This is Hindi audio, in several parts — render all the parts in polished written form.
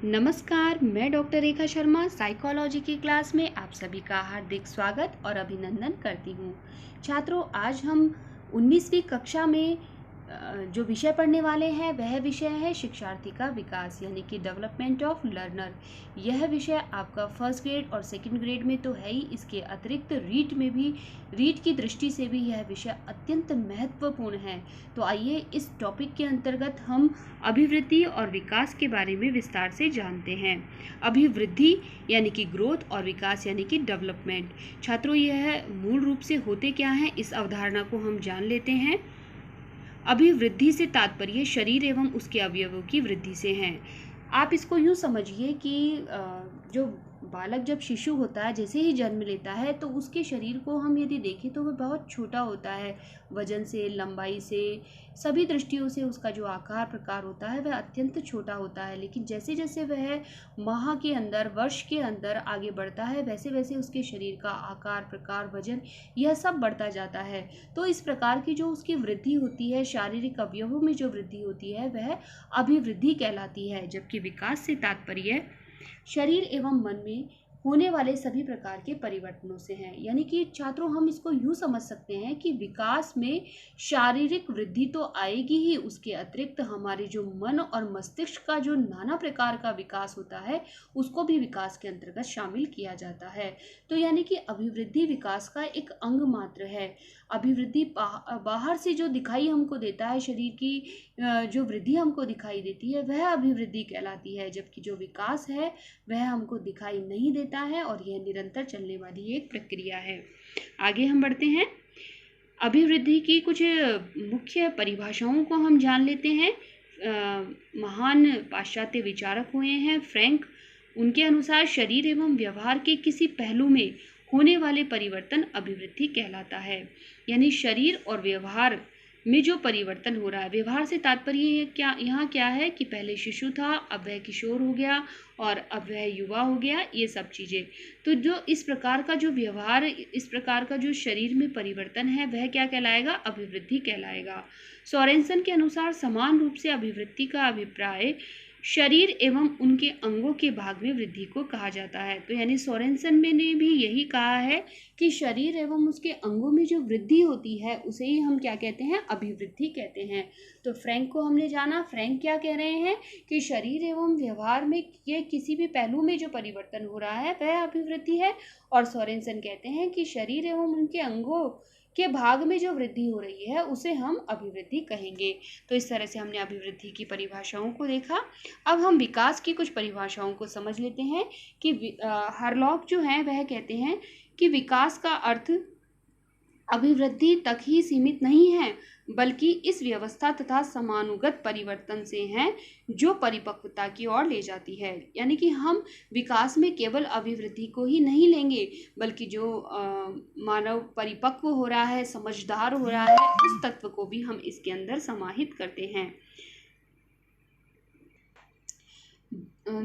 नमस्कार, मैं डॉक्टर रेखा शर्मा साइकोलॉजी की क्लास में आप सभी का हार्दिक स्वागत और अभिनंदन करती हूँ। छात्रों, आज हम 19वीं कक्षा में जो विषय पढ़ने वाले हैं वह विषय है शिक्षार्थी का विकास यानी कि डेवलपमेंट ऑफ लर्नर। यह विषय आपका फर्स्ट ग्रेड और सेकंड ग्रेड में तो है ही, इसके अतिरिक्त रीट की दृष्टि से भी यह विषय अत्यंत महत्वपूर्ण है। तो आइए इस टॉपिक के अंतर्गत हम अभिवृद्धि और विकास के बारे में विस्तार से जानते हैं। अभिवृद्धि यानी कि ग्रोथ और विकास यानी कि डेवलपमेंट। छात्रों, यह मूल रूप से होते क्या हैं, इस अवधारणा को हम जान लेते हैं। अभिवृद्धि से तात्पर्य शरीर एवं उसके अवयवों की वृद्धि से है। आप इसको यूँ समझिए कि जो बालक जब शिशु होता है, जैसे ही जन्म लेता है तो उसके शरीर को हम यदि देखें तो वह बहुत छोटा होता है। वजन से, लंबाई से, सभी दृष्टियों से उसका जो आकार प्रकार होता है वह अत्यंत छोटा होता है। लेकिन जैसे जैसे वह माह के अंदर, वर्ष के अंदर आगे बढ़ता है, वैसे वैसे उसके शरीर का आकार प्रकार, वजन, यह सब बढ़ता जाता है। तो इस प्रकार की जो उसकी वृद्धि होती है, शारीरिक अवयवों में जो वृद्धि होती है वह अभिवृद्धि कहलाती है। जबकि विकास से तात्पर्य शरीर एवं मन में होने वाले सभी प्रकार के परिवर्तनों से हैं। यानी कि छात्रों, हम इसको यूँ समझ सकते हैं कि विकास में शारीरिक वृद्धि तो आएगी ही, उसके अतिरिक्त हमारे जो मन और मस्तिष्क का जो नाना प्रकार का विकास होता है उसको भी विकास के अंतर्गत शामिल किया जाता है। तो यानी कि अभिवृद्धि विकास का एक अंग मात्र है। अभिवृद्धि बाहर से जो दिखाई हमको देता है, शरीर की जो वृद्धि हमको दिखाई देती है वह अभिवृद्धि कहलाती है। जबकि जो विकास है वह हमको दिखाई नहीं देता है और यह निरंतर चलने वाली एक प्रक्रिया है। आगे हम बढ़ते हैं। अभिवृद्धि की कुछ मुख्य परिभाषाओं को हम जान लेते हैं। महान पाश्चात्य विचारक हुए हैं फ्रैंक। उनके अनुसार शरीर एवं व्यवहार के किसी पहलू में होने वाले परिवर्तन अभिवृद्धि कहलाता है। यानी शरीर और व्यवहार में जो परिवर्तन हो रहा है, व्यवहार से तात्पर्य यहाँ क्या है कि पहले शिशु था, अब वह किशोर हो गया और अब वह युवा हो गया, ये सब चीज़ें। तो जो इस प्रकार का जो व्यवहार, इस प्रकार का जो शरीर में परिवर्तन है वह क्या कहलाएगा? अभिवृद्धि कहलाएगा। सोरेनसन के अनुसार समान रूप से अभिवृद्धि का अभिप्राय शरीर एवं उनके अंगों के भाग में वृद्धि को कहा जाता है। तो यानी सोरेनसन ने भी यही कहा है कि शरीर एवं उसके अंगों में जो वृद्धि होती है उसे ही हम क्या कहते हैं? अभिवृद्धि कहते हैं। तो फ्रैंक को हमने जाना। फ्रैंक क्या कह रहे हैं कि शरीर एवं व्यवहार में ये किसी भी पहलू में जो परिवर्तन हो रहा है वह अभिवृद्धि है। और सोरेनसन कहते हैं कि शरीर एवं उनके अंगों के भाग में जो वृद्धि हो रही है उसे हम अभिवृद्धि कहेंगे। तो इस तरह से हमने अभिवृद्धि की परिभाषाओं को देखा। अब हम विकास की कुछ परिभाषाओं को समझ लेते हैं कि हरलॉक जो है वह कहते हैं कि विकास का अर्थ अभिवृद्धि तक ही सीमित नहीं है, बल्कि इस व्यवस्था तथा समानुगत परिवर्तन से है जो परिपक्वता की ओर ले जाती है। यानी कि हम विकास में केवल अभिवृद्धि को ही नहीं लेंगे, बल्कि जो मानव परिपक्व हो रहा है, समझदार हो रहा है, उस तत्व को भी हम इसके अंदर समाहित करते हैं।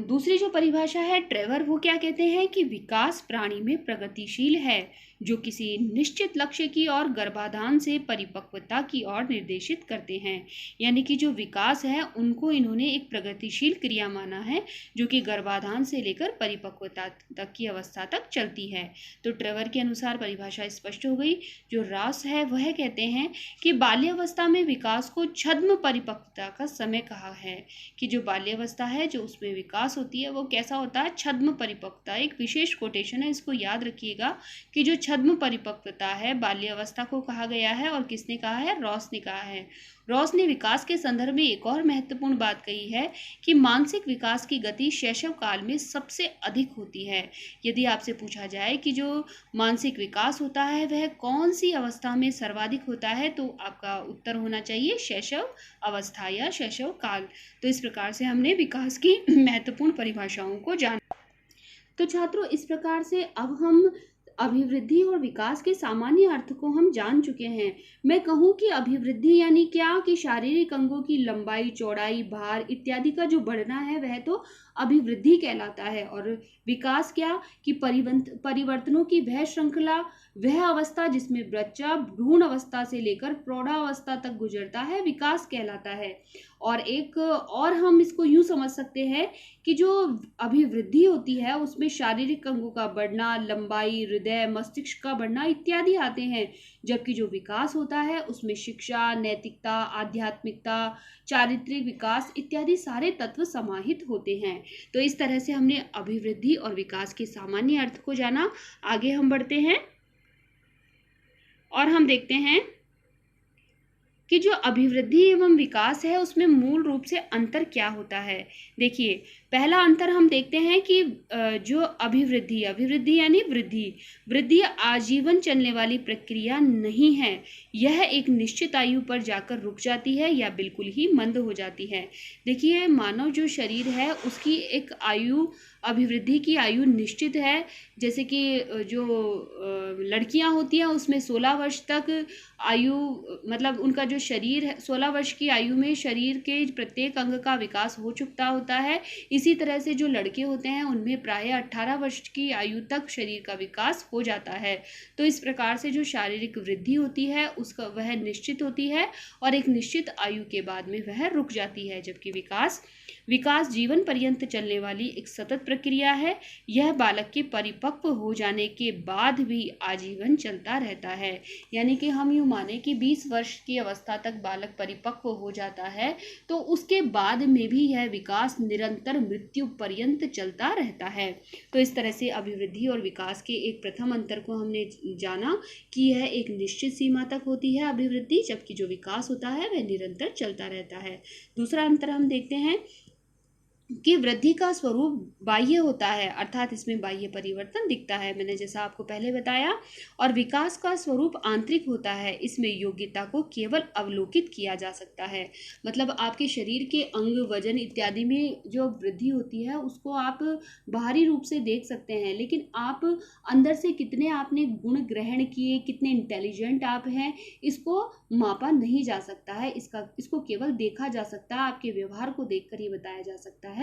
दूसरी जो परिभाषा है ट्रेवर, वो क्या कहते हैं कि विकास प्राणी में प्रगतिशील है जो किसी निश्चित लक्ष्य की ओर गर्भाधान से परिपक्वता की ओर निर्देशित करते हैं। यानी कि जो विकास है उनको इन्होंने एक प्रगतिशील क्रिया माना है जो कि गर्भाधान से लेकर परिपक्वता तक की अवस्था तक चलती है। तो ट्रेवर के अनुसार परिभाषा स्पष्ट हो गई। जो रॉस है वह कहते हैं कि बाल्यावस्था में विकास को छद्म परिपक्वता का समय कहा है। कि जो बाल्यावस्था है, जो उसमें विकास होती है, वो कैसा होता है? छद्म परिपक्वता। एक विशेष कोटेशन है, इसको याद रखिएगा कि जो छद्म परिपक्वता है बाल्यावस्था को कहा गया है। और किसने कहा है? रॉस ने कहा है। रॉस ने विकास के संदर्भ में एक और महत्वपूर्ण बात कही है कि मानसिक विकास की गति शैशव काल में सबसे अधिक होती है। यदि आपसे पूछा जाए कि जो मानसिक विकास होता है वह कौन सी अवस्था में सर्वाधिक होता है, तो आपका उत्तर होना चाहिए शैशव अवस्था या शैशव काल। तो इस प्रकार से हमने विकास की महत्वपूर्ण परिभाषाओं को जाना। तो छात्रों, इस प्रकार से अब हम अभिवृद्धि और विकास के सामान्य अर्थ को हम जान चुके हैं। मैं कहूँ कि अभिवृद्धि यानी क्या कि शारीरिक अंगों की लंबाई, चौड़ाई, भार इत्यादि का जो बढ़ना है वह तो अभिवृद्धि कहलाता है। और विकास क्या कि परिवर्तनों की वह श्रृंखला, वह अवस्था जिसमें बच्चा भ्रूण अवस्था से लेकर प्रौढ़ावस्था तक गुजरता है, विकास कहलाता है। और हम इसको यूं समझ सकते हैं कि जो अभिवृद्धि होती है उसमें शारीरिक अंगों का बढ़ना, लंबाई, हृदय, मस्तिष्क का बढ़ना इत्यादि आते हैं, जबकि जो विकास होता है उसमें शिक्षा, नैतिकता, आध्यात्मिकता, चारित्रिक विकास इत्यादि सारे तत्व समाहित होते हैं। तो इस तरह से हमने अभिवृद्धि और विकास के सामान्य अर्थ को जाना। आगे हम बढ़ते हैं और हम देखते हैं कि जो अभिवृद्धि एवं विकास है उसमें मूल रूप से अंतर क्या होता है। देखिए, पहला अंतर हम देखते हैं कि जो अभिवृद्धि यानी वृद्धि आजीवन चलने वाली प्रक्रिया नहीं है। यह एक निश्चित आयु पर जाकर रुक जाती है या बिल्कुल ही मंद हो जाती है। देखिए, मानव जो शरीर है उसकी एक आयु, अभिवृद्धि की आयु निश्चित है। जैसे कि जो लड़कियां होती हैं उसमें 16 वर्ष तक आयु, मतलब उनका जो शरीर है 16 वर्ष की आयु में शरीर के प्रत्येक अंग का विकास हो चुका होता है। इसी तरह से जो लड़के होते हैं उनमें प्रायः 18 वर्ष की आयु तक शरीर का विकास हो जाता है। तो इस प्रकार से जो शारीरिक वृद्धि होती है उसका वह निश्चित होती है और एक निश्चित आयु के बाद में वह रुक जाती है, जबकि विकास जीवन पर्यंत चलने वाली एक सतत प्रक्रिया है। यह बालक के परिपक्व हो जाने के बाद भी आजीवन चलता रहता है। यानी कि हम यूँ माने कि 20 वर्ष की अवस्था तक बालक परिपक्व हो जाता है तो उसके बाद में भी यह विकास निरंतर मृत्यु पर्यंत चलता रहता है। तो इस तरह से अभिवृद्धि और विकास के एक प्रथम अंतर को हमने जाना कि यह एक निश्चित सीमा तक होती है अभिवृद्धि, जबकि जो विकास होता है वह निरंतर चलता रहता है। दूसरा अंतर हम देखते हैं कि वृद्धि का स्वरूप बाह्य होता है, अर्थात इसमें बाह्य परिवर्तन दिखता है, मैंने जैसा आपको पहले बताया। और विकास का स्वरूप आंतरिक होता है, इसमें योग्यता को केवल अवलोकित किया जा सकता है। मतलब आपके शरीर के अंग, वजन इत्यादि में जो वृद्धि होती है उसको आप बाहरी रूप से देख सकते हैं, लेकिन आप अंदर से कितने आपने गुण ग्रहण किए, कितने इंटेलिजेंट आप हैं, इसको मापा नहीं जा सकता है। इसको केवल देखा जा सकता है, आपके व्यवहार को देखकर ही बताया जा सकता है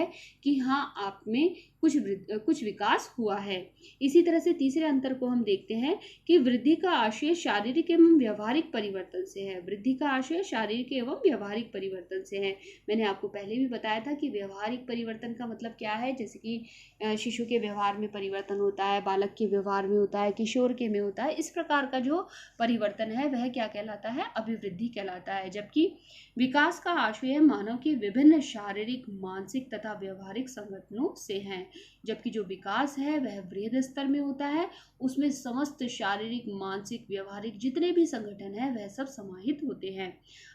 कि हाँ, आप में कुछ विकास हुआ है। इसी तरह से तीसरे अंतर को हम देखते हैं कि वृद्धि का आशय शारीरिक एवं व्यवहारिक परिवर्तन से है। वृद्धि का आशय शारीरिक एवं व्यवहारिक परिवर्तन से है। मैंने आपको पहले भी बताया था कि व्यवहारिक परिवर्तन का मतलब क्या है। जैसे कि शिशु के व्यवहार में परिवर्तन होता है, बालक के व्यवहार में होता है, किशोर के में होता है। इस प्रकार का जो परिवर्तन है वह क्या कहलाता है, अभिवृद्धि कहलाता है। जबकि विकास का आशय मानव के विभिन्न शारीरिक, मानसिक तथा व्यवहारिक संगठनों से है। जबकि जो विकास है वह वृहद स्तर में होता है, उसमें समस्त शारीरिक, मानसिक, व्यवहारिक जितने भी संगठन है वह सब समाहित होते हैं।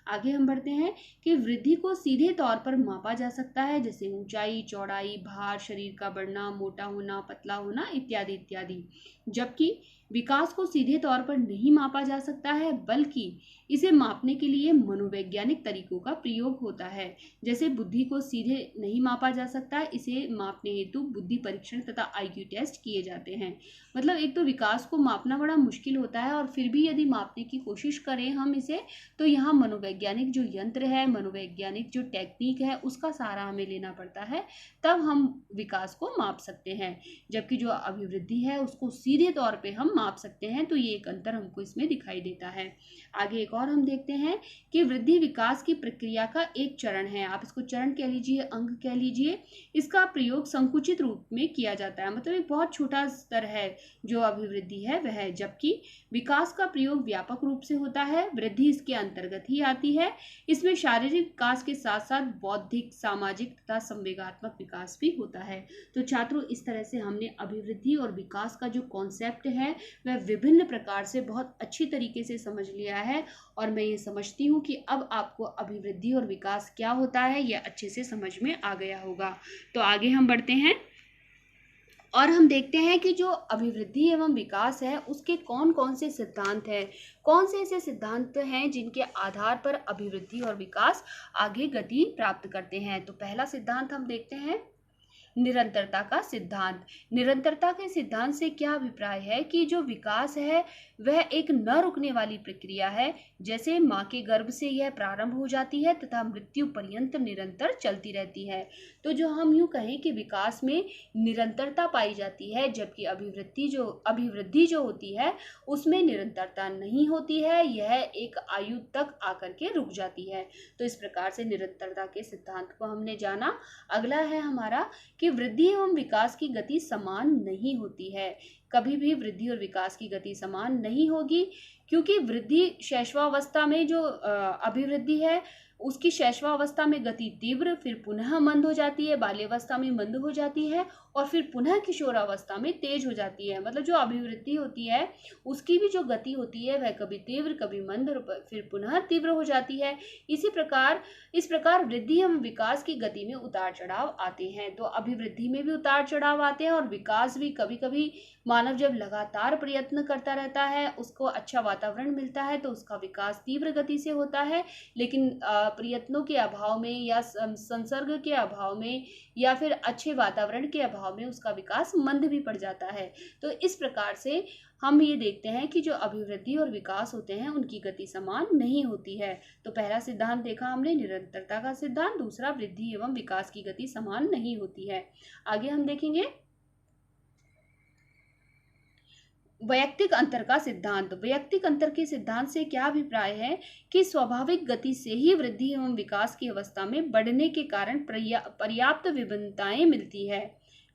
आगे हम बढ़ते हैं कि वृद्धि को सीधे तौर पर मापा जा सकता है, जैसे ऊंचाई, चौड़ाई, भार, शरीर का बढ़ना, मोटा होना, पतला होना इत्यादि इत्यादि। जबकि विकास को सीधे तौर पर नहीं मापा जा सकता है, बल्कि इसे मापने के लिए मनोवैज्ञानिक तरीकों का प्रयोग होता है। जैसे बुद्धि को सीधे नहीं मापा जा सकता, इसे मापने हेतु बुद्धि परीक्षण तथा IQ टेस्ट किए जाते हैं। मतलब एक तो विकास को मापना बड़ा मुश्किल होता है और फिर भी यदि मापने की कोशिश करें हम इसे, तो यहाँ मनोवैज्ञानिक जो यंत्र है, मनोवैज्ञानिक जो टेक्निक है उसका सहारा हमें लेना पड़ता है, तब हम विकास को माप सकते हैं। जबकि जो अभिवृद्धि है उसको सीधे तौर पे हम माप सकते हैं। तो ये एक अंतर हमको इसमें दिखाई देता है। आगे एक और हम देखते हैं कि वृद्धि विकास की प्रक्रिया का एक चरण है। आप इसको चरण कह लीजिए, अंग कह लीजिए। इसका प्रयोग संकुचित रूप में किया जाता है, मतलब एक बहुत छोटा स्तर है जो अभिवृद्धि है वह। जबकि विकास का प्रयोग व्यापक रूप से होता है, वृद्धि इसके अंतर्गत ही आती है। इसमें शारीरिक विकास के साथ साथ बौद्धिक, सामाजिक तथा संवेगात्मक विकास भी होता है। तो छात्रों, इस तरह से हमने अभिवृद्धि और विकास का जो कॉन्सेप्ट है वह विभिन्न प्रकार से बहुत अच्छी तरीके से समझ लिया है, और मैं ये समझती हूँ कि अब आपको अभिवृद्धि और विकास क्या होता है यह अच्छे से समझ में आ गया होगा। तो आगे हम बढ़ते हैं और हम देखते हैं कि जो अभिवृद्धि एवं विकास है उसके कौन कौन से सिद्धांत हैं, कौन से ऐसे सिद्धांत हैं जिनके आधार पर अभिवृद्धि और विकास आगे गति प्राप्त करते हैं। तो पहला सिद्धांत हम देखते हैं निरंतरता का सिद्धांत। निरंतरता के सिद्धांत से क्या अभिप्राय है कि जो विकास है वह एक न रुकने वाली प्रक्रिया है। जैसे माँ के गर्भ से यह प्रारंभ हो जाती है तथा मृत्यु पर्यंत निरंतर चलती रहती है। तो जो हम यूं कहें कि विकास में निरंतरता पाई जाती है, जबकि अभिवृद्धि जो होती है उसमें निरंतरता नहीं होती है, यह एक आयु तक आकर के रुक जाती है। तो इस प्रकार से निरंतरता के सिद्धांत को हमने जाना। अगला है हमारा कि वृद्धि एवं विकास की गति समान नहीं होती है। कभी भी वृद्धि और विकास की गति समान नहीं होगी, क्योंकि वृद्धि शैशवावस्था में जो अभिवृद्धि है उसकी शैशवावस्था में गति तीव्र, फिर पुनः मंद हो जाती है, बाल्यावस्था में मंद हो जाती है और फिर पुनः किशोरावस्था में तेज हो जाती है। मतलब जो अभिवृद्धि होती है उसकी भी जो गति होती है वह कभी तीव्र, कभी मंद और फिर पुनः तीव्र हो जाती है। इस प्रकार वृद्धि एवं विकास की गति में उतार चढ़ाव आते हैं। तो अभिवृद्धि में भी उतार चढ़ाव आते हैं और विकास भी कभी कभी मानव जब लगातार प्रयत्न करता रहता है, उसको अच्छा वातावरण मिलता है, तो उसका विकास तीव्र गति से होता है। लेकिन प्रयत्नों के अभाव में या संसर्ग के अभाव में या फिर अच्छे वातावरण के अभाव में उसका विकास मंद भी पड़ जाता है। तो इस प्रकार से हम ये देखते हैं कि जो अभिवृद्धि और विकास होते हैं उनकी गति समान नहीं होती है। तो पहला सिद्धांत देखा हमने निरंतरता का सिद्धांत, दूसरा वृद्धि एवं विकास की गति समान नहीं होती है। आगे हम देखेंगे वैयक्तिक अंतर का सिद्धांत। वैयक्तिक अंतर के सिद्धांत से क्या अभिप्राय है कि स्वाभाविक गति से ही वृद्धि एवं विकास की अवस्था में बढ़ने के कारण पर्याप्त विभिन्नताएं मिलती है।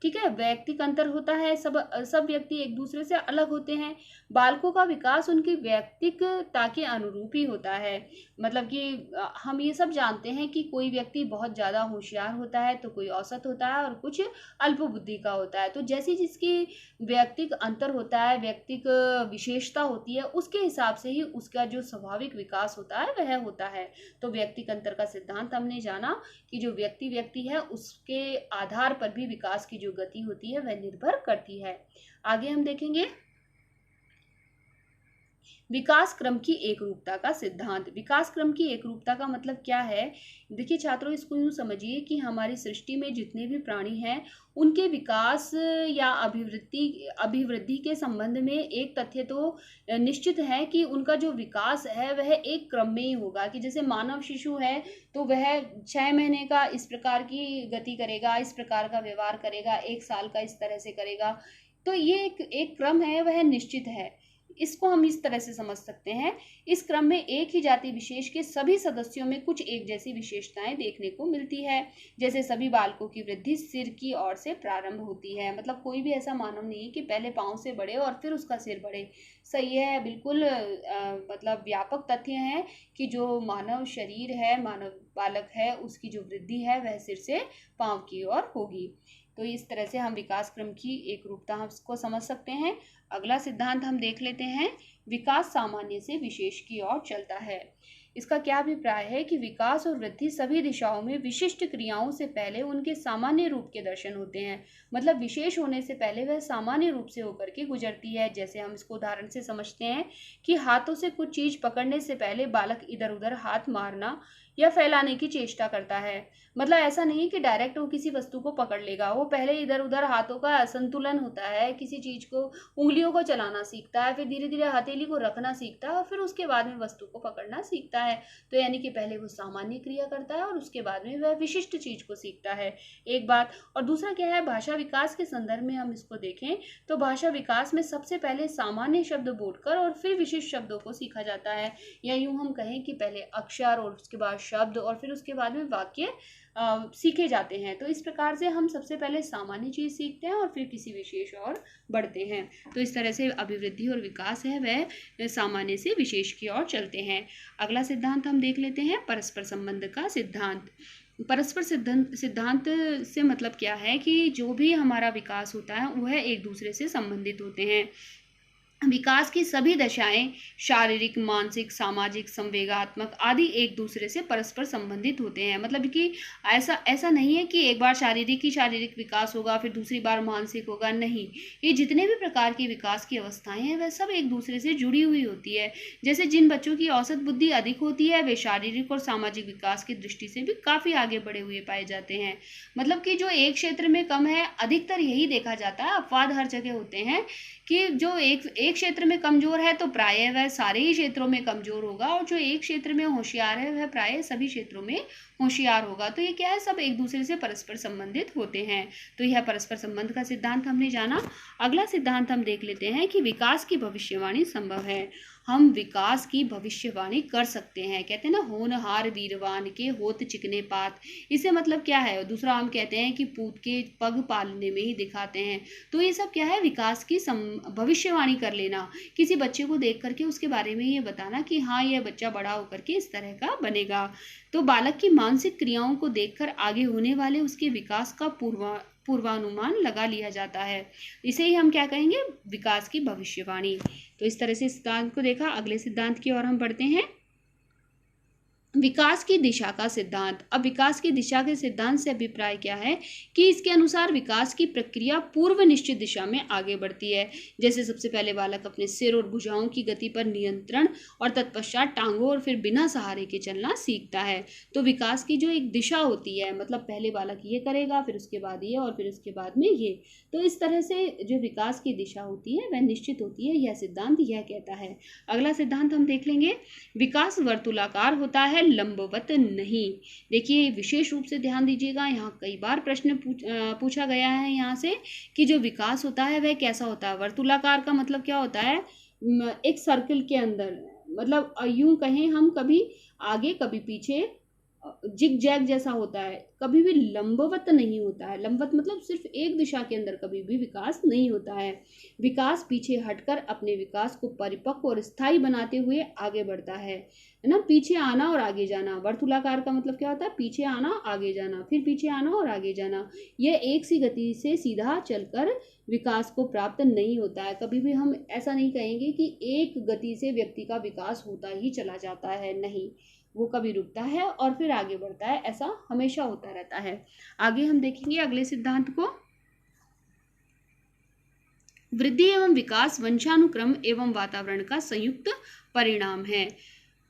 ठीक है, वैयक्तिक अंतर होता है, सब व्यक्ति एक दूसरे से अलग होते हैं। बालकों का विकास उनकी वैयक्तिकता के अनुरूप ही होता है। मतलब कि हम ये सब जानते हैं कि कोई व्यक्ति बहुत ज़्यादा होशियार होता है तो कोई औसत होता है और कुछ अल्प बुद्धि का होता है। तो जैसी जिसकी वैयक्तिक अंतर होता है, वैयक्तिक विशेषता होती है, उसके हिसाब से ही उसका जो स्वाभाविक विकास होता है वह होता है। तो वैयक्तिक अंतर का सिद्धांत हमने जाना कि जो व्यक्ति है उसके आधार पर भी विकास की जो गति होती है वह निर्भर करती है। आगे हम देखेंगे विकास क्रम की एकरूपता का सिद्धांत। विकास क्रम की एकरूपता का मतलब क्या है? देखिए छात्रों, इसको यूं समझिए कि हमारी सृष्टि में जितने भी प्राणी हैं उनके विकास या अभिवृद्धि के संबंध में एक तथ्य तो निश्चित है कि उनका जो विकास है वह एक क्रम में ही होगा। कि जैसे मानव शिशु है तो वह 6 महीने का इस प्रकार की गति करेगा, इस प्रकार का व्यवहार करेगा, 1 साल का इस तरह से करेगा। तो ये एक क्रम है, वह निश्चित है। इसको हम इस तरह से समझ सकते हैं। इस क्रम में एक ही जाति विशेष के सभी सदस्यों में कुछ एक जैसी विशेषताएं देखने को मिलती है। जैसे सभी बालकों की वृद्धि सिर की ओर से प्रारंभ होती है। मतलब कोई भी ऐसा मानव नहीं है कि पहले पांव से बढ़े और फिर उसका सिर बढ़े। सही है, बिल्कुल मतलब व्यापक तथ्य है कि जो मानव शरीर है, मानव बालक है, उसकी जो वृद्धि है वह सिर से पांव की ओर होगी। तो इस तरह से हम विकास क्रम की एक रूपता हम इसको समझ सकते हैं। अगला सिद्धांत हम देख लेते हैं विकास सामान्य से विशेष की ओर चलता है। इसका क्या अभिप्राय है कि विकास और वृद्धि सभी दिशाओं में विशिष्ट क्रियाओं से पहले उनके सामान्य रूप के दर्शन होते हैं। मतलब विशेष होने से पहले वह सामान्य रूप से होकर के गुजरती है। जैसे हम इसको उदाहरण से समझते हैं कि हाथों से कुछ चीज पकड़ने से पहले बालक इधर उधर हाथ मारना या फैलाने की चेष्टा करता है। मतलब ऐसा नहीं कि डायरेक्ट वो किसी वस्तु को पकड़ लेगा, वो पहले इधर उधर हाथों का असंतुलन होता है, किसी चीज को उंगलियों को चलाना सीखता है, फिर धीरे धीरे हथेली को रखना सीखता है और फिर उसके बाद में वस्तु को पकड़ना सीखता है। तो यानी कि पहले वो सामान्य क्रिया करता है और उसके बाद में वह विशिष्ट चीज को सीखता है। एक बात। और दूसरा क्या है, भाषा विकास के संदर्भ में हम इसको देखें तो भाषा विकास में सबसे पहले सामान्य शब्द बोलकर और फिर विशिष्ट शब्दों को सीखा जाता है। या यूं हम कहें कि पहले अक्षर और उसके बाद शब्द और फिर उसके बाद में वाक्य सीखे जाते हैं। तो इस प्रकार से हम सबसे पहले सामान्य चीज सीखते हैं और फिर किसी विशेष और बढ़ते हैं। तो इस तरह से अभिवृद्धि और विकास है वह सामान्य से विशेष की ओर चलते हैं। अगला सिद्धांत हम देख लेते हैं परस्पर संबंध का सिद्धांत। परस्पर सिद्धांत से मतलब क्या है कि जो भी हमारा विकास होता है वह एक दूसरे से संबंधित होते हैं। विकास की सभी दशाएं शारीरिक, मानसिक, सामाजिक, संवेगात्मक आदि एक दूसरे से परस्पर संबंधित होते हैं। मतलब कि ऐसा ऐसा नहीं है कि एक बार शारीरिक विकास होगा फिर दूसरी बार मानसिक होगा, नहीं। ये जितने भी प्रकार की विकास की अवस्थाएं हैं वह सब एक दूसरे से जुड़ी हुई होती है। जैसे जिन बच्चों की औसत बुद्धि अधिक होती है वे शारीरिक और सामाजिक विकास की दृष्टि से भी काफी आगे बढ़े हुए पाए जाते हैं। मतलब कि जो एक क्षेत्र में कम है, अधिकतर यही देखा जाता है, अपवाद हर जगह होते हैं कि जो एक क्षेत्र में कमजोर है तो प्रायः वह सारे ही क्षेत्रों में कमजोर होगा, और जो एक क्षेत्र में होशियार है वह प्रायः सभी क्षेत्रों में होशियार होगा। तो ये क्या है, सब एक दूसरे से परस्पर संबंधित होते हैं। तो यह परस्पर संबंध का सिद्धांत हमने जाना। अगला सिद्धांत हम देख लेते हैं कि विकास की भविष्यवाणी संभव है। हम विकास की भविष्यवाणी कर सकते हैं। कहते हैं ना, होनहार वीरवान के होत चिकने पात। इससे मतलब क्या है, दूसरा हम कहते हैं कि पूत के पग पालने में ही दिखाते हैं। तो ये सब क्या है, विकास की भविष्यवाणी कर लेना। किसी बच्चे को देख करके उसके बारे में ये बताना कि हाँ, यह बच्चा बड़ा होकर के इस तरह का बनेगा। तो बालक की मानसिक क्रियाओं को देखकर आगे होने वाले उसके विकास का पूर्वानुमान लगा लिया जाता है। इसे ही हम क्या कहेंगे, विकास की भविष्यवाणी। तो इस तरह से सिद्धांत को देखा। अगले सिद्धांत की ओर हम बढ़ते हैं, विकास की दिशा का सिद्धांत। अब विकास की दिशा के सिद्धांत से अभिप्राय क्या है कि इसके अनुसार विकास की प्रक्रिया पूर्व निश्चित दिशा में आगे बढ़ती है। जैसे सबसे पहले बालक अपने सिर और भुजाओं की गति पर नियंत्रण और तत्पश्चात टांगों और फिर बिना सहारे के चलना सीखता है। तो विकास की जो एक दिशा होती है, मतलब पहले बालक ये करेगा, फिर उसके बाद ये, और फिर उसके बाद में ये। तो इस तरह से जो विकास की दिशा होती है वह निश्चित होती है, यह सिद्धांत यह कहता है। अगला सिद्धांत हम देख लेंगे, विकास वर्तुलाकार होता है, लंबवत नहीं। देखिए विशेष रूप से ध्यान दीजिएगा, यहाँ कई बार प्रश्न पूछा गया है यहाँ से कि जो विकास होता है वह कैसा होता है। वर्तुलाकार का मतलब क्या होता है, एक सर्कल के अंदर, मतलब यूं कहें हम, कभी आगे कभी पीछे, जिग जैग जैसा होता है, कभी भी लंबवत नहीं होता है। लंबवत मतलब सिर्फ एक दिशा के अंदर कभी भी विकास नहीं होता है। विकास पीछे हटकर अपने विकास को परिपक्व और स्थायी बनाते हुए आगे बढ़ता है ना। पीछे आना और आगे जाना। वर्तुलाकार का मतलब क्या होता है, पीछे आना, आगे जाना, फिर पीछे आना और आगे जाना। यह एक सी गति से सीधा चलकर विकास को प्राप्त नहीं होता है। कभी भी हम ऐसा नहीं कहेंगे कि एक गति से व्यक्ति का विकास होता ही चला जाता है, नहीं, वो कभी रुकता है और फिर आगे बढ़ता है, ऐसा हमेशा होता रहता है। आगे हम देखेंगे अगले सिद्धांत को, वृद्धि एवं विकास वंशानुक्रम एवं वातावरण का संयुक्त परिणाम है।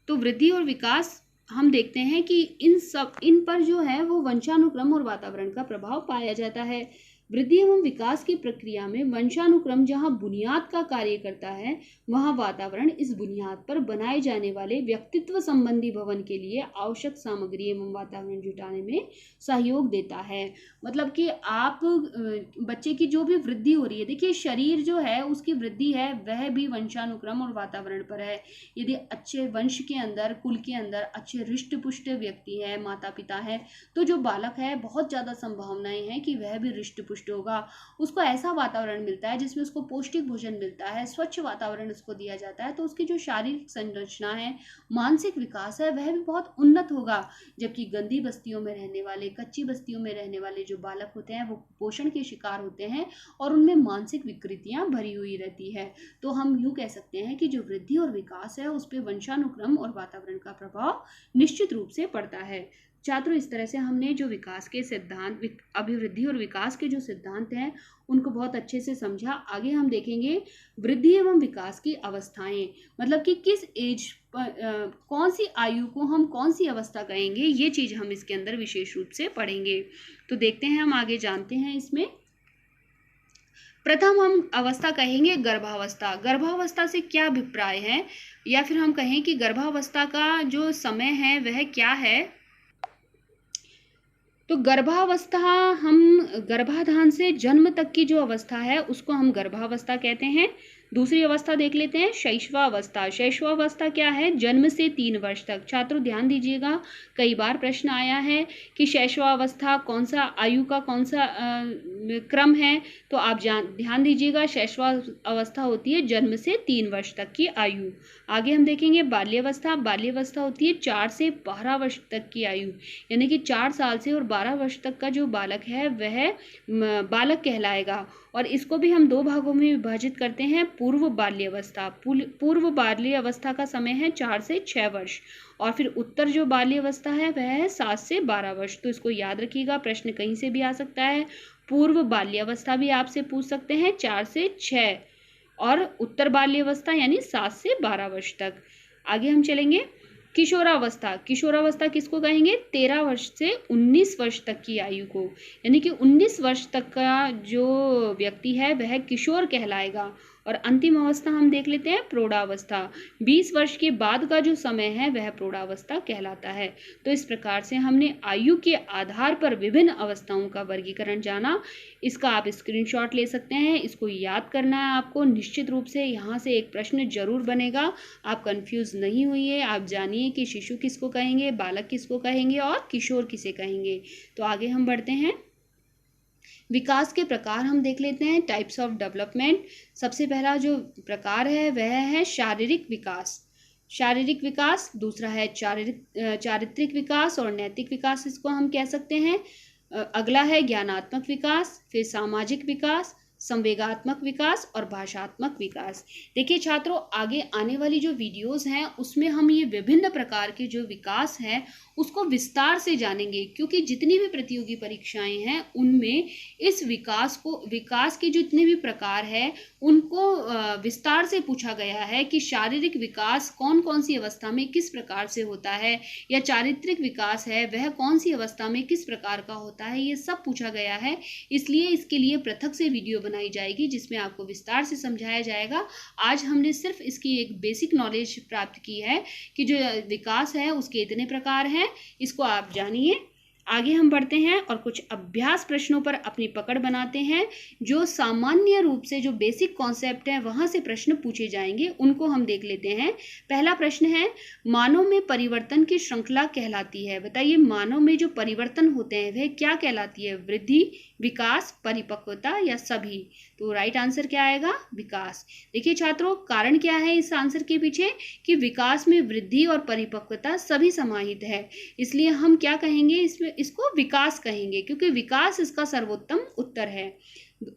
तो वृद्धि और विकास हम देखते हैं कि इन पर जो है वो वंशानुक्रम और वातावरण का प्रभाव पाया जाता है। वृद्धि एवं विकास की प्रक्रिया में वंशानुक्रम जहां बुनियाद का कार्य करता है, वहां वातावरण इस बुनियाद पर बनाए जाने वाले व्यक्तित्व संबंधी भवन के लिए आवश्यक सामग्री एवं वातावरण जुटाने में सहयोग देता है। मतलब कि आप बच्चे की जो भी वृद्धि हो रही है, देखिए शरीर जो है उसकी वृद्धि है वह भी वंशानुक्रम और वातावरण पर है। यदि अच्छे वंश के अंदर, कुल के अंदर अच्छे हृष्ट पुष्ट व्यक्ति है, माता पिता है, तो जो बालक है बहुत ज्यादा संभावनाएं हैं कि वह भी हृष्ट पुष्ट होगा। उसको ऐसा वातावरण मिलता है जिसमें उसको पौष्टिक भोजन मिलता है, स्वच्छ वातावरण उसको दिया जाता है, तो उसकी जो शारीरिक संरचना है, मानसिक विकास है, वह भी बहुत उन्नत होगा। जबकि गंदी बस्तियों में रहने वाले, कच्ची बस्तियों में रहने वाले जो बालक होते हैं वो कुपोषण के शिकार होते हैं और उनमें मानसिक विकृतियां भरी हुई रहती है। तो हम यूं कह सकते हैं कि जो वृद्धि और विकास है उस पर वंशानुक्रम और वातावरण का प्रभाव निश्चित रूप से पड़ता है। छात्रों, इस तरह से हमने जो विकास के सिद्धांत, अभिवृद्धि और विकास के जो सिद्धांत हैं उनको बहुत अच्छे से समझा। आगे हम देखेंगे वृद्धि एवं विकास की अवस्थाएं, मतलब कि किस एज पर कौन सी आयु को हम कौन सी अवस्था कहेंगे, ये चीज हम इसके अंदर विशेष रूप से पढ़ेंगे। तो देखते हैं, हम आगे जानते हैं इसमें। प्रथम हम अवस्था कहेंगे गर्भावस्था। गर्भावस्था से क्या अभिप्राय है, या फिर हम कहें कि गर्भावस्था का जो समय है वह क्या है। तो गर्भावस्था, हम गर्भाधान से जन्म तक की जो अवस्था है उसको हम गर्भावस्था कहते हैं। दूसरी अवस्था देख लेते हैं, शैशवावस्था। शैशवावस्था क्या है, जन्म से 3 वर्ष तक। छात्रों ध्यान दीजिएगा, कई बार प्रश्न आया है कि शैशवावस्था कौन सा आयु का कौन सा क्रम है, तो आप ध्यान दीजिएगा, शैशवावस्था होती है जन्म से 3 वर्ष तक की आयु। आगे हम देखेंगे बाल्यावस्था। बाल्यावस्था होती है 4 से 12 वर्ष तक की आयु, यानी कि 4 साल से और 12 वर्ष तक का जो बालक है वह बालक कहलाएगा। और इसको भी हम 2 भागों में विभाजित करते हैं, पूर्व बाल्यावस्था। पूर्व बाल्यावस्था का समय है 4 से 6 वर्ष, और फिर उत्तर जो बाल्यावस्था है वह है 7 से 12 वर्ष। तो इसको याद रखिएगा, प्रश्न कहीं से भी आ सकता है। पूर्व बाल्यावस्था भी आपसे पूछ सकते हैं 4 से 6, और उत्तर बाल्यावस्था यानी 7 से 12 वर्ष तक। आगे हम चलेंगे। किशोरावस्था। किशोरावस्था किसको कहेंगे? 13 वर्ष से 19 वर्ष तक की आयु को, यानी कि 19 वर्ष तक का जो व्यक्ति है वह किशोर कहलाएगा। और अंतिम अवस्था हम देख लेते हैं, प्रौढ़ावस्था। 20 वर्ष के बाद का जो समय है वह प्रौढ़ावस्था कहलाता है। तो इस प्रकार से हमने आयु के आधार पर विभिन्न अवस्थाओं का वर्गीकरण जाना। इसका आप स्क्रीनशॉट ले सकते हैं, इसको याद करना है आपको। निश्चित रूप से यहाँ से एक प्रश्न जरूर बनेगा, आप कंफ्यूज नहीं हुइए। आप जानिए कि शिशु किसको कहेंगे, बालक किसको कहेंगे और किशोर किसे कहेंगे। तो आगे हम बढ़ते हैं। विकास के प्रकार हम देख लेते हैं, टाइप्स ऑफ डेवलपमेंट। सबसे पहला जो प्रकार है वह है शारीरिक विकास। शारीरिक विकास। दूसरा है चारित्रिक विकास और नैतिक विकास, इसको हम कह सकते हैं। अगला है ज्ञानात्मक विकास, फिर सामाजिक विकास, संवेगात्मक विकास और भाषात्मक विकास। देखिए छात्रों, आगे आने वाली जो वीडियोस हैं उसमें हम ये विभिन्न प्रकार के जो विकास हैं उसको विस्तार से जानेंगे, क्योंकि जितनी भी प्रतियोगी परीक्षाएं हैं उनमें इस विकास के जो जितने भी प्रकार हैं उनको विस्तार से पूछा गया है कि शारीरिक विकास कौन कौन सी अवस्था में किस प्रकार से होता है, या चारित्रिक विकास है वह कौन सी अवस्था में किस प्रकार का होता है, ये सब पूछा गया है। इसलिए इसके लिए पृथक से वीडियो बनाई जाएगी जिसमें आपको विस्तार से समझाया जाएगा। आज हमने सिर्फ इसकी एक बेसिक नॉलेज प्राप्त की है कि जो विकास है उसके इतने प्रकार हैं, इसको आप जानिए। आगे हम बढ़ते हैं और कुछ अभ्यास प्रश्नों पर अपनी पकड़ बनाते हैं। जो सामान्य रूप से जो बेसिक कॉन्सेप्ट है वहां से प्रश्न पूछे जाएंगे, उनको हम देख लेते हैं। पहला प्रश्न है, मानव में परिवर्तन की श्रृंखला कहलाती है। बताइए, मानव में जो परिवर्तन होते हैं वह क्या कहलाती है? वृद्धि, विकास, परिपक्वता या सभी? तो राइट आंसर क्या आएगा? विकास। देखिए छात्रों, कारण क्या है इस आंसर के पीछे कि विकास में वृद्धि और परिपक्वता सभी समाहित है, इसलिए हम क्या कहेंगे, इसको विकास कहेंगे, क्योंकि विकास इसका सर्वोत्तम उत्तर है।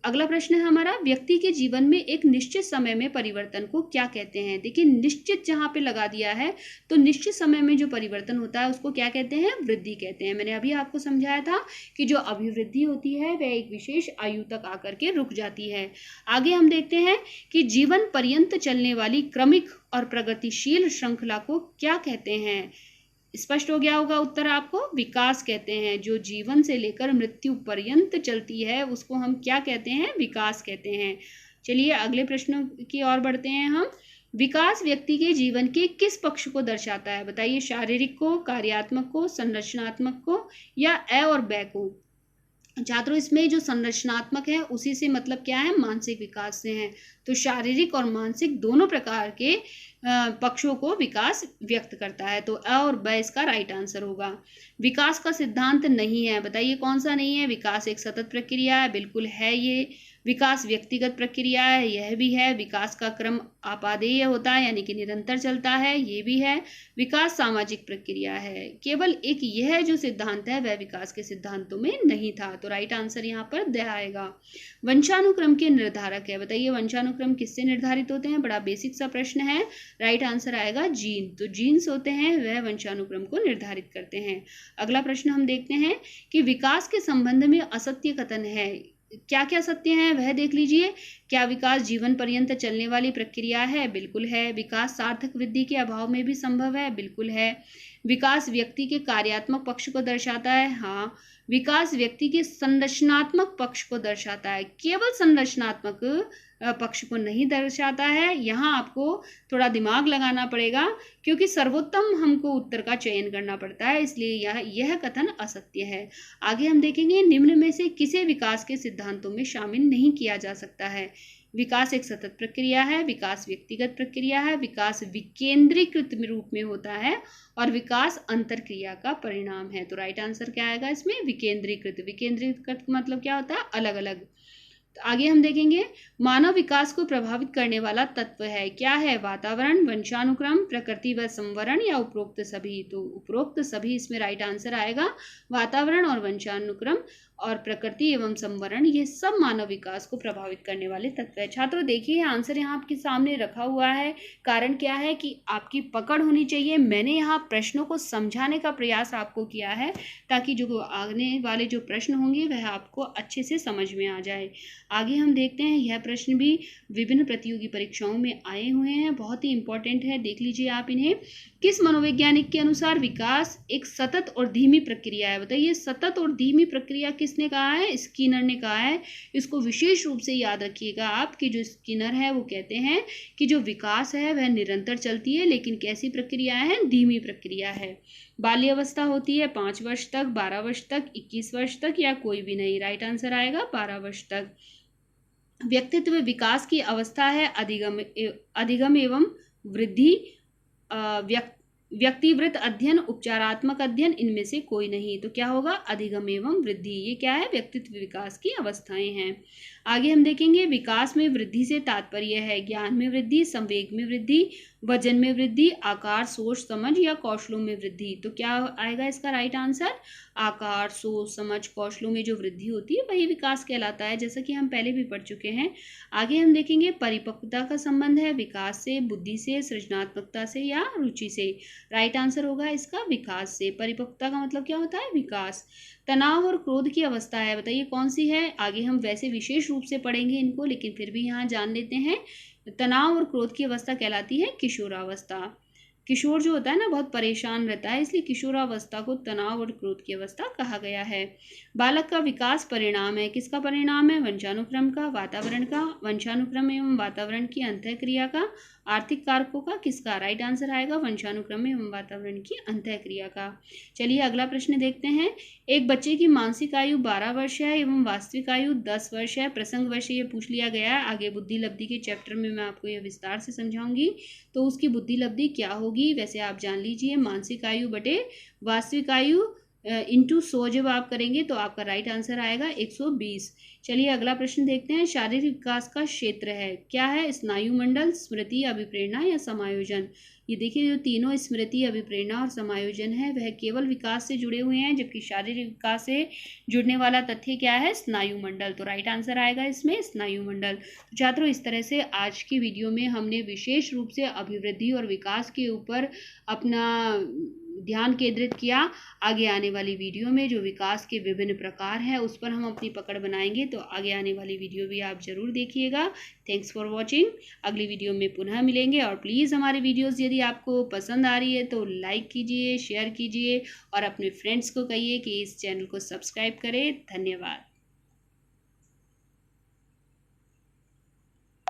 अगला प्रश्न है हमारा, व्यक्ति के जीवन में एक निश्चित समय में परिवर्तन को क्या कहते हैं? देखिए, निश्चित जहाँ पे लगा दिया है तो निश्चित समय में जो परिवर्तन होता है उसको क्या कहते हैं? वृद्धि कहते हैं। मैंने अभी आपको समझाया था कि जो अभिवृद्धि होती है वह एक विशेष आयु तक आकर के रुक जाती है। आगे हम देखते हैं कि जीवन पर्यंत चलने वाली क्रमिक और प्रगतिशील श्रृंखला को क्या कहते हैं? स्पष्ट हो गया होगा उत्तर आपको, विकास कहते हैं। जो जीवन से लेकर मृत्यु पर्यंत चलती है उसको हम क्या कहते हैं? विकास कहते हैं। चलिए अगले प्रश्न की ओर बढ़ते हैं हम। विकास व्यक्ति के जीवन के किस पक्ष को दर्शाता है? बताइए, शारीरिक को, कार्यात्मक को, संरचनात्मक को या अ और ब को? छात्रों, इसमें जो संरचनात्मक है उसी से मतलब क्या है? मानसिक विकास से है। तो शारीरिक और मानसिक दोनों प्रकार के पक्षों को विकास व्यक्त करता है। तो अ और ब इसका राइट आंसर होगा। विकास का सिद्धांत नहीं है। बताइए कौन सा नहीं है? विकास एक सतत प्रक्रिया है, बिल्कुल है ये। विकास व्यक्तिगत प्रक्रिया है, यह भी है। विकास का क्रम आपादेय होता है, यानी कि निरंतर चलता है, ये भी है। विकास सामाजिक प्रक्रिया है। केवल एक यह जो सिद्धांत है वह विकास के सिद्धांतों में नहीं था। तो राइट आंसर यहाँ पर द आएगा। वंशानुक्रम के निर्धारक है। बताइए, वंशानुक्रम किससे निर्धारित होते हैं? बड़ा बेसिक सा प्रश्न है। राइट आंसर आएगा जीन। तो जीन्स होते हैं वह वंशानुक्रम को निर्धारित करते हैं। अगला प्रश्न हम देखते हैं कि विकास के संबंध में असत्य कथन है। क्या क्या सत्य है वह देख लीजिए। क्या विकास जीवन पर्यंत चलने वाली प्रक्रिया है? बिल्कुल है। विकास सार्थक वृद्धि के अभाव में भी संभव है? बिल्कुल है। विकास व्यक्ति के कार्यात्मक पक्ष को दर्शाता है? हाँ। विकास व्यक्ति के संरचनात्मक पक्ष को दर्शाता है, केवल संरचनात्मक पक्ष को नहीं दर्शाता है। यहाँ आपको थोड़ा दिमाग लगाना पड़ेगा, क्योंकि सर्वोत्तम हमको उत्तर का चयन करना पड़ता है, इसलिए यह कथन असत्य है। आगे हम देखेंगे, निम्न में से किसे विकास के सिद्धांतों में शामिल नहीं किया जा सकता है? विकास एक सतत प्रक्रिया है, विकास व्यक्तिगत प्रक्रिया है, विकास विकेंद्रीकृत रूप में होता है और विकास अंतरक्रिया का परिणाम है। तो राइट आंसर क्या आएगा इसमें? विकेंद्रीकृत। विकेंद्रीकृत मतलब क्या होता है? अलग अलग। तो आगे हम देखेंगे, मानव विकास को प्रभावित करने वाला तत्व है। क्या है? वातावरण, वंशानुक्रम, प्रकृति व संवरण या उपरोक्त सभी? तो उपरोक्त सभी इसमें राइट आंसर आएगा, वातावरण और वंशानुक्रम। और प्रकृति एवं संवरण, ये सब मानव विकास को प्रभावित करने वाले तत्व है। छात्रों देखिए आंसर यहाँ आपके सामने रखा हुआ है। कारण क्या है कि आपकी पकड़ होनी चाहिए। मैंने यहाँ प्रश्नों को समझाने का प्रयास आपको किया है ताकि जो आने वाले जो प्रश्न होंगे वह आपको अच्छे से समझ में आ जाए। आगे हम देखते हैं, यह प्रश्न भी विभिन्न प्रतियोगी परीक्षाओं में आए हुए हैं, बहुत ही इंपॉर्टेंट है, देख लीजिए आप इन्हें। किस मनोवैज्ञानिक के अनुसार विकास एक सतत और धीमी प्रक्रिया है? बताइए, सतत और धीमी प्रक्रिया किसने कहा है? स्किनर ने कहा है। इसको विशेष रूप से याद रखिएगा आप कि जो स्किनर है वो कहते हैं कि जो विकास है वह निरंतर चलती है, लेकिन कैसी प्रक्रिया है? धीमी प्रक्रिया है। बाल्यावस्था होती है 5 वर्ष तक, 12 वर्ष तक, 21 वर्ष तक या कोई भी नहीं। राइट आंसर आएगा 12 वर्ष तक। व्यक्तित्व विकास की अवस्था है अधिगम एवं वृद्धि, व्यक्तिवृत्त अध्ययन, उपचारात्मक अध्ययन, इनमें से कोई नहीं। तो क्या होगा? अधिगम एवं वृद्धि। ये क्या है? व्यक्तित्व विकास की अवस्थाएं हैं। आगे हम देखेंगे, विकास में वृद्धि से तात्पर्य है ज्ञान में वृद्धि, संवेग में वृद्धि, वजन में वृद्धि, आकार, सोच, समझ या कौशलों में वृद्धि। तो क्या आएगा इसका राइट आंसर? आकार, सोच, समझ, कौशलों में जो वृद्धि होती है वही विकास कहलाता है, जैसा कि हम पहले भी पढ़ चुके हैं। आगे हम देखेंगे, परिपक्वता का संबंध है विकास से, बुद्धि से, सृजनात्मकता से या रुचि से। राइट आंसर होगा इसका विकास से। परिपक्वता का मतलब क्या होता है? विकास। तनाव और क्रोध की अवस्था है, बताइए कौन सी है? आगे हम वैसे विशेष रूप से पढ़ेंगे इनको, लेकिन फिर भी यहाँ जान लेते हैं। तनाव और क्रोध की अवस्था कहलाती है किशोरावस्था। किशोर जो होता है ना बहुत परेशान रहता है, इसलिए किशोरावस्था को तनाव और क्रोध की अवस्था कहा गया है। बालक का विकास परिणाम है, किसका परिणाम है? वंशानुक्रम का, वातावरण का, वंशानुक्रम एवं वातावरण की अंतःक्रिया का, आर्थिक कारकों का, किसका? राइट आंसर आएगा वंशानुक्रम एवं वातावरण की अंतःक्रिया का। चलिए अगला प्रश्न देखते हैं। एक बच्चे की मानसिक आयु 12 वर्ष है एवं वास्तविक आयु 10 वर्ष है। प्रसंग वर्ष ये पूछ लिया गया है। आगे बुद्धि लब्धि के चैप्टर में मैं आपको यह विस्तार से समझाऊंगी, तो उसकी बुद्धि लब्धि क्या होगी वैसे आप जान लीजिए। मानसिक आयु बटे वास्तविक आयु इंटू 100 जब आप करेंगे तो आपका राइट आंसर आएगा 120। चलिए अगला प्रश्न देखते हैं। शारीरिक विकास का क्षेत्र है, क्या है? स्नायु मंडल, स्मृति, अभिप्रेरणा या समायोजन। ये देखिए जो तीनों स्मृति, अभिप्रेरणा और समायोजन है वह केवल विकास से जुड़े हुए हैं, जबकि शारीरिक विकास से जुड़ने वाला तथ्य क्या है? स्नायु मंडल। तो राइट आंसर आएगा इसमें स्नायु मंडल। तो छात्रों इस तरह से आज की वीडियो में हमने विशेष रूप से अभिवृद्धि और विकास के ऊपर अपना ध्यान केंद्रित किया। आगे आने वाली वीडियो में जो विकास के विभिन्न प्रकार हैं उस पर हम अपनी पकड़ बनाएंगे, तो आगे आने वाली वीडियो भी आप जरूर देखिएगा। Thanks for watching. अगली वीडियो में पुनः मिलेंगे और प्लीज़ हमारी वीडियोस यदि आपको पसंद आ रही है तो लाइक कीजिए, शेयर कीजिए और अपने फ्रेंड्स को कहिए कि इस चैनल को सब्सक्राइब करें। धन्यवाद।